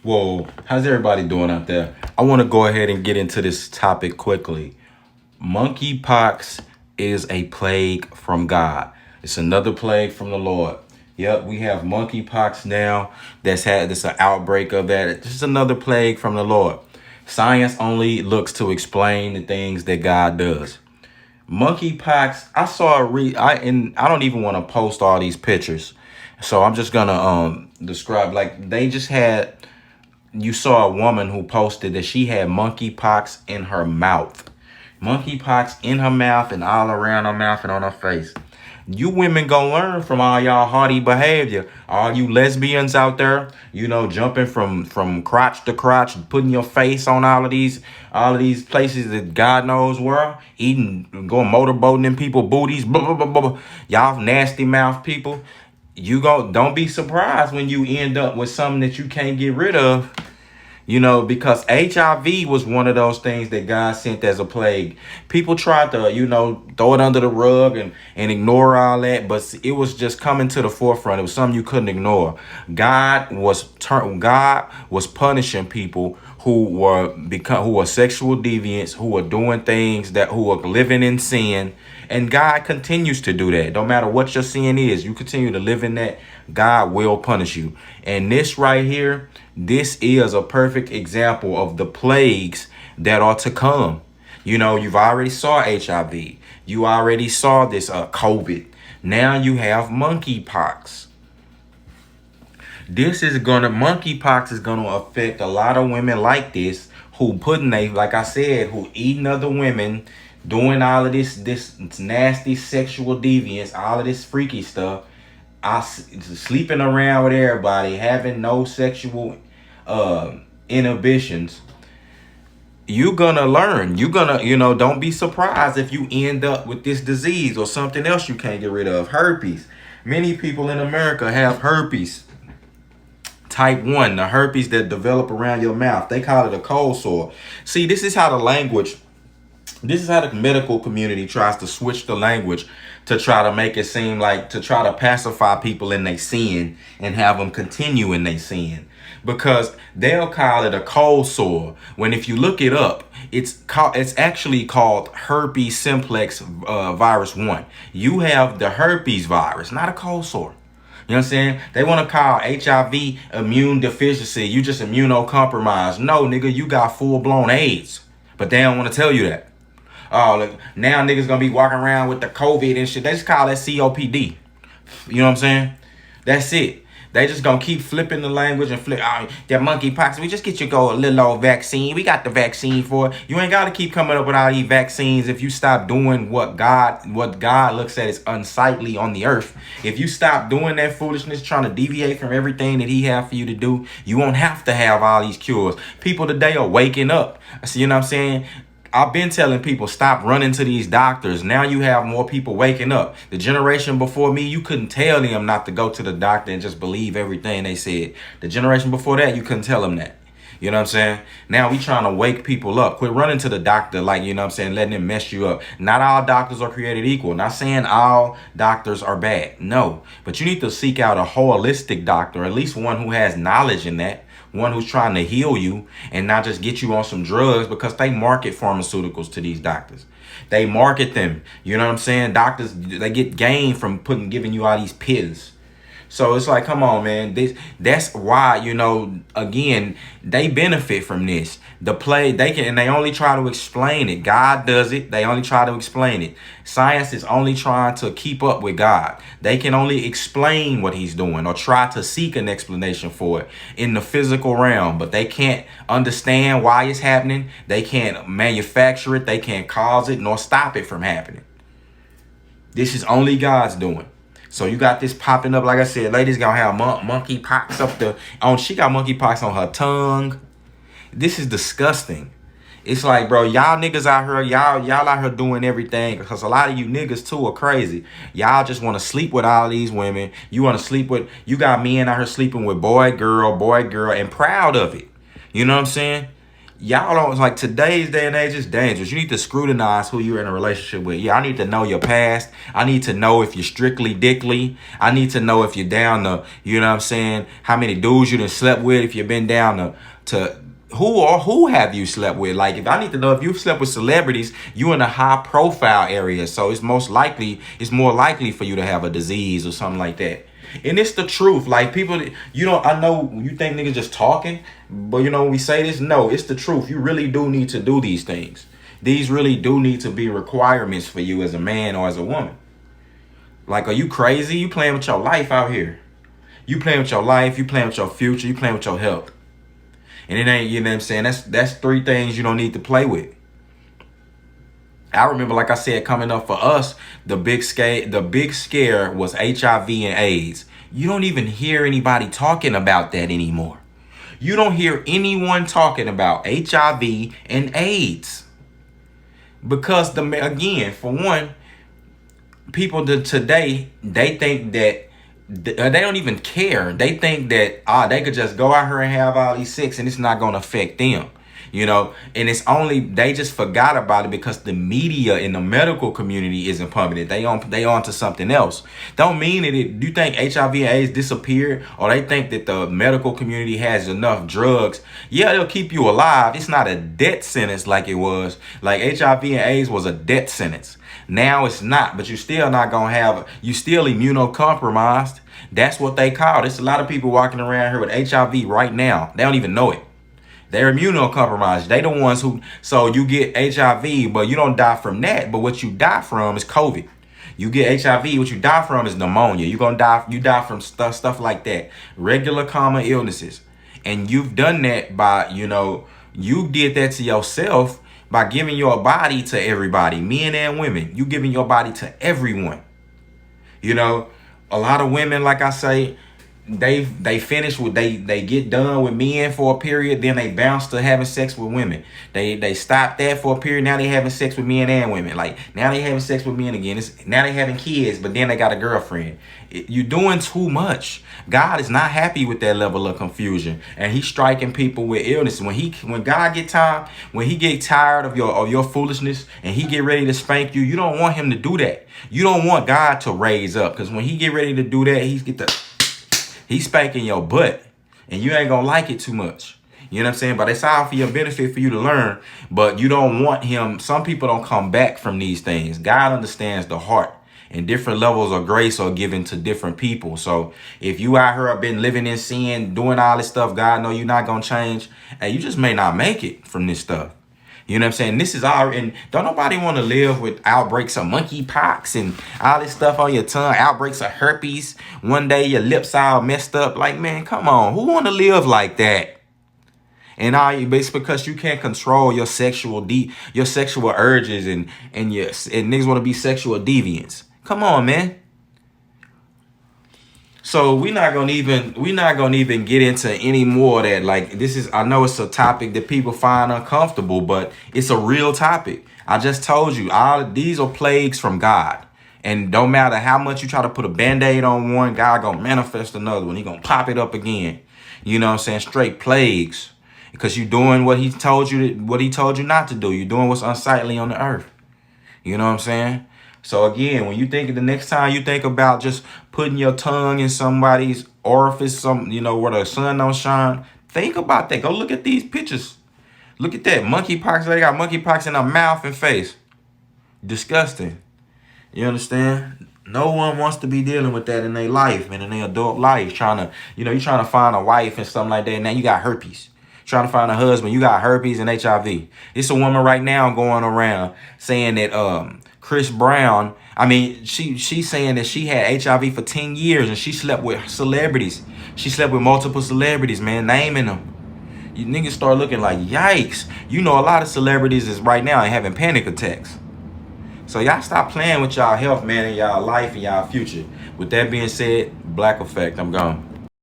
Well, how's everybody doing out there? I want to go ahead and get into this topic quickly. Monkeypox is a plague from God. It's another plague from the Lord. Yep, we have monkeypox now. That's an outbreak of that. It's just another plague from the Lord. Science only looks to explain the things that God does. Monkeypox. I saw a and I don't even want to post all these pictures, so I'm just gonna describe. Like they just had, you saw a woman who posted that she had monkeypox in her mouth. Monkeypox in her mouth and all around her mouth and on her face. You women gonna learn from all y'all haughty behavior. All you lesbians out there, jumping from crotch to crotch, putting your face on all of these places that God knows where, eating, going motorboating in people booties, blah, blah, blah, blah, blah. Y'all nasty mouth people. Don't be surprised when you end up with something that you can't get rid of. Because HIV was one of those things that God sent as a plague. People tried to, throw it under the rug and ignore all that, but it was just coming to the forefront. It was something you couldn't ignore. God was punishing people who were sexual deviants, who were doing things who were living in sin. And God continues to do that. No matter what your sin is, you continue to live in that, God will punish you. And this right here, this is a perfect example of the plagues that are to come. You've already saw HIV. You already saw this COVID. Now you have monkeypox. Monkeypox is gonna affect a lot of women like this like I said, who eating other women, doing all of this nasty sexual deviance, all of this freaky stuff, sleeping around with everybody, having no sexual inhibitions. You gonna learn. You gonna, don't be surprised if you end up with this disease or something else you can't get rid of. Herpes. Many people in America have herpes. Type 1, the herpes that develop around your mouth. They call it a cold sore. See, this is how the medical community tries to switch the language to try to make it seem like, to try to pacify people in their sin and have them continue in their sin. Because they'll call it a cold sore, when if you look it up, it's actually called herpes simplex virus 1. You have the herpes virus, not a cold sore. You know what I'm saying? They want to call HIV immune deficiency. You just immunocompromised. No, nigga, you got full-blown AIDS. But they don't want to tell you that. Oh, look, now niggas gonna be walking around with the COVID and shit. They just call that COPD. You know what I'm saying? That's it. They just gonna keep flipping the language and flip. Oh, that monkeypox. We just get you a little old vaccine. We got the vaccine for it. You ain't gotta keep coming up with all these vaccines if you stop doing what God looks at as unsightly on the earth. If you stop doing that foolishness, trying to deviate from everything that He have for you to do, you won't have to have all these cures. People today are waking up. So, you know what I'm saying? I've been telling people, stop running to these doctors. Now you have more people waking up. The generation before me, you couldn't tell them not to go to the doctor and just believe everything they said. The generation before that, you couldn't tell them that. You know what I'm saying? Now we trying to wake people up. Quit running to the doctor like, you know what I'm saying, letting them mess you up. Not all doctors are created equal. Not saying all doctors are bad. No. But you need to seek out a holistic doctor, at least one who has knowledge in that. One who's trying to heal you and not just get you on some drugs, because they market pharmaceuticals to these doctors. They market them. You know what I'm saying? Doctors, they get gain from giving you all these pills. So it's like, come on, man. That's why, again, they benefit from this. They only try to explain it. God does it. They only try to explain it. Science is only trying to keep up with God. They can only explain what He's doing or try to seek an explanation for it in the physical realm, but they can't understand why it's happening. They can't manufacture it. They can't cause it nor stop it from happening. This is only God's doing. So you got this popping up, like I said, ladies gonna have monkeypox she got monkeypox on her tongue. This is disgusting. It's like, bro, y'all niggas out here, y'all out here doing everything, because a lot of you niggas too are crazy. Y'all just want to sleep with all these women. You got men out here sleeping with boy, girl, and proud of it. You know what I'm saying? Y'all don't like today's day and age is dangerous. You need to scrutinize who you're in a relationship with. Yeah, I need to know your past. I need to know if you're strictly dickly. I need to know if you're down to, you know what I'm saying, how many dudes you done slept with, if you've been down to who have you slept with? Like, if I need to know if you've slept with celebrities, you in a high profile area. So it's more likely for you to have a disease or something like that. And it's the truth. Like, people, I know you think niggas just talking, but when we say this, no, it's the truth. You really do need to do these things. These really do need to be requirements for you as a man or as a woman. Like, are you crazy? You playing with your life out here. You playing with your life, you playing with your future, you playing with your health. And it ain't, you know what I'm saying? That's three things you don't need to play with. I remember, like I said, coming up for us, the big scare was HIV and AIDS. You don't even hear anybody talking about that anymore. You don't hear anyone talking about HIV and AIDS. Because again, for one, people today, they think that they don't even care. They think that they could just go out here and have all these sex and it's not going to affect them. And it's only, they just forgot about it because the media in the medical community isn't pumping it. They on to something else. Don't mean do you think HIV and AIDS disappeared, or they think that the medical community has enough drugs? Yeah, they'll keep you alive. It's not a death sentence like it was. Like, HIV and AIDS was a death sentence. Now it's not, but you're still not going to you still immunocompromised. That's what they call it. There's a lot of people walking around here with HIV right now. They don't even know it. They're immunocompromised. They the ones so you get HIV, but you don't die from that. But what you die from is COVID. You get HIV, what you die from is pneumonia. You die from stuff like that. Regular common illnesses. And you've done that by, you did that to yourself by giving your body to everybody, men and women. You giving your body to everyone. A lot of women, like I say, they finish with they get done with men for a period, then they bounce to having sex with women. They stop that for a period, now they having sex with men and women. Like, now they having sex with men again. Now they having kids, but then they got a girlfriend. You're doing too much. God is not happy with that level of confusion, and he's striking people with illness. When God get tired, when he get tired of your foolishness and he get ready to spank you, you don't want him to do that. You don't want God to raise up, because when he get ready to do that, he's spanking your butt, and you ain't gonna like it too much. You know what I'm saying? But it's all for your benefit, for you to learn. But you don't want him. Some people don't come back from these things. God understands the heart, and different levels of grace are given to different people. So if you out here have been living in sin, doing all this stuff, God know you're not gonna change, and you just may not make it from this stuff. You know what I'm saying? This is all, and don't nobody want to live with outbreaks of monkeypox and all this stuff on your tongue, outbreaks of herpes. One day your lips all messed up. Like, man, come on. Who want to live like that? And it's because you can't control your sexual urges and niggas want to be sexual deviants. Come on, man. So we're not gonna even get into any more of that. Like, I know it's a topic that people find uncomfortable, but it's a real topic. I just told you, all of these are plagues from God. And don't matter how much you try to put a band-aid on one, God gonna manifest another one. He gonna pop it up again. You know what I'm saying? Straight plagues. Because you doing what he told you not to do. You're doing what's unsightly on the earth. You know what I'm saying? So again, when you think the next time you think about just putting your tongue in somebody's orifice, where the sun don't shine, think about that. Go look at these pictures. Look at that. Monkeypox. They got monkeypox in their mouth and face. Disgusting. You understand? No one wants to be dealing with that in their life, man, in their adult life. You're trying to find a wife and something like that, and now you got herpes. Trying to find a husband, you got herpes and HIV. It's a woman right now going around saying that Chris Brown, she's saying that she had HIV for 10 years and she slept with celebrities. She slept with multiple celebrities, man, naming them. You niggas start looking like, yikes. A lot of celebrities is right now having panic attacks. So y'all stop playing with y'all health, man, and y'all life and y'all future. With that being said, Blackeffect, I'm gone.